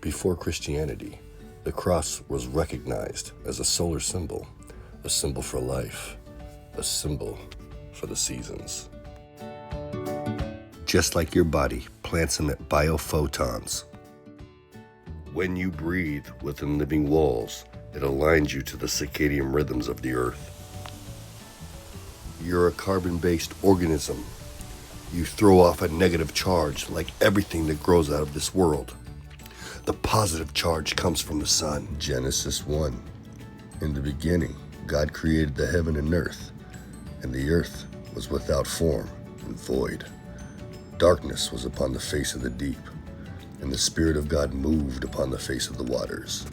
Before Christianity, the cross was recognized as a solar symbol, a symbol for life, a symbol for the seasons. Just like your body, plants emit biophotons. When you breathe within living walls, it aligns you to the circadian rhythms of the earth. You're a carbon-based organism. You throw off a negative charge like everything that grows out of this world. The positive charge comes from the sun. Genesis 1. In the beginning, God created the heaven and earth, and the earth was without form and void. Darkness was upon the face of the deep, and the Spirit of God moved upon the face of the waters.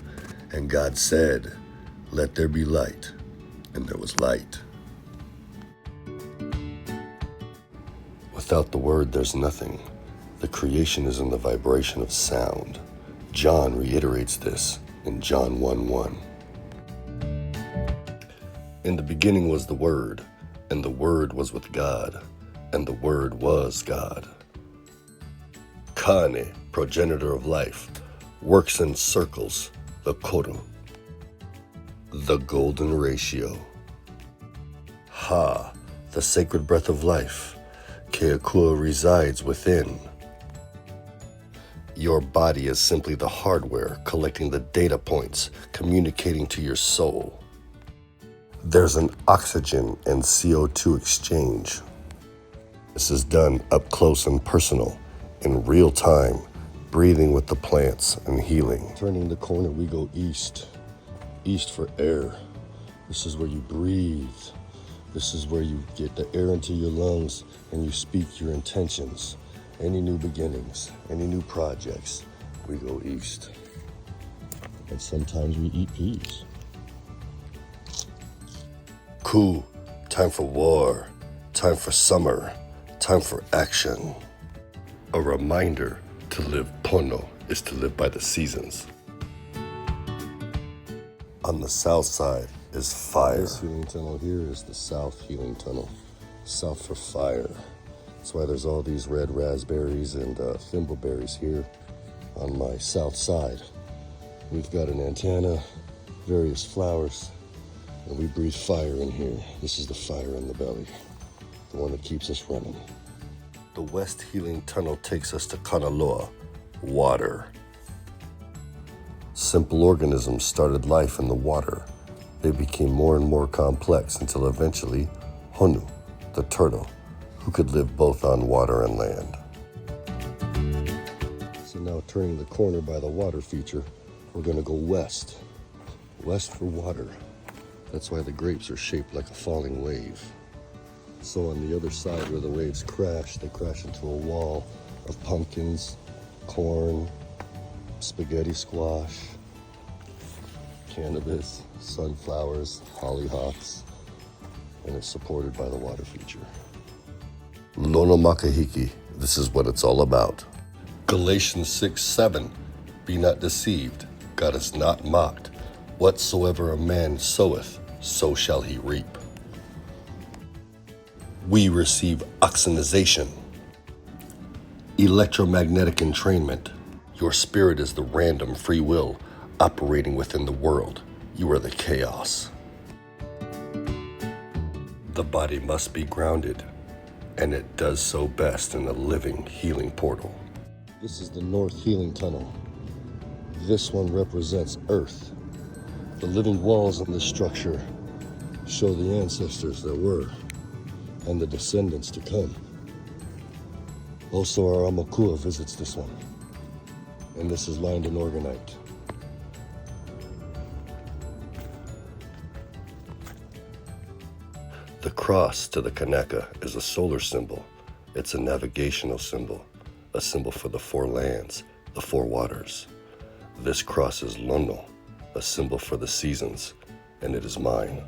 And God said, "Let there be light," and there was light. Without the word, there's nothing. The creation is in the vibration of sound. John reiterates this in John 1:1. In the beginning was the Word, and the Word was with God, and the Word was God. Kane, progenitor of life, works in circles, the koru, the golden ratio. Ha, the sacred breath of life, Keakua resides within. Your body is simply the hardware collecting the data points, communicating to your soul. There's an oxygen and CO2 exchange. This is done up close and personal, in real time, breathing with the plants and healing. Turning the corner, we go east. East for air. This is where you breathe. This is where you get the air into your lungs and you speak your intentions. Any new beginnings, any new projects, we go east. And sometimes we eat peas. Ku, time for war, time for summer, time for action. A reminder to live pono is to live by the seasons. On the south side is fire. This healing tunnel here is the south healing tunnel. South for fire. That's why there's all these red raspberries and thimbleberries here on my south side. We've got an antenna, various flowers, and we breathe fire in here. This is the fire in the belly, the one that keeps us running. The west healing tunnel takes us to Kanaloa, water. Simple organisms started life in the water. They became more and more complex until eventually Honu, the turtle, who could live both on water and land. So now turning the corner by the water feature, we're gonna go west. West for water. That's why the grapes are shaped like a falling wave. So on the other side where the waves crash, they crash into a wall of pumpkins, corn, spaghetti squash, cannabis, sunflowers, hollyhocks, and it's supported by the water feature. Lono makahiki, this is what it's all about. Galatians 6:7, be not deceived, God is not mocked. Whatsoever a man soweth, so shall he reap. We receive oxygenization, electromagnetic entrainment. Your spirit is the random free will operating within the world. You are the chaos. The body must be grounded, and it does so best in the living healing portal. This is the north healing tunnel. This one represents Earth. The living walls in this structure show the ancestors that were and the descendants to come. Also, our Amakua visits this one, and this is lined in organite. The cross to the Kanaka is a solar symbol. It's a navigational symbol, a symbol for the four lands, the four waters. This cross is Lono, a symbol for the seasons, and it is mine.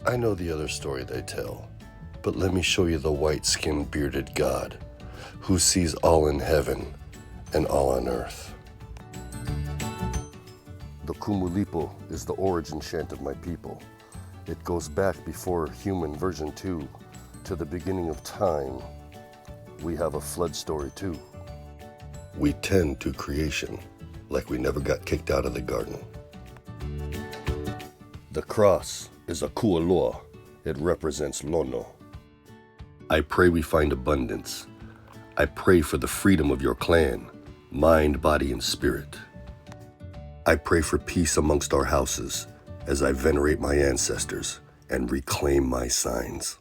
I know the other story they tell, but let me show you the white-skinned bearded God who sees all in heaven and all on earth. The Kumulipo is the origin chant of my people. It goes back before human version 2 to the beginning of time. We have a flood story too. We tend to creation like we never got kicked out of the garden. The cross is a kualoa. It represents Lono. I pray we find abundance. I pray for the freedom of your clan, mind, body, and spirit. I pray for peace amongst our houses as I venerate my ancestors and reclaim my signs.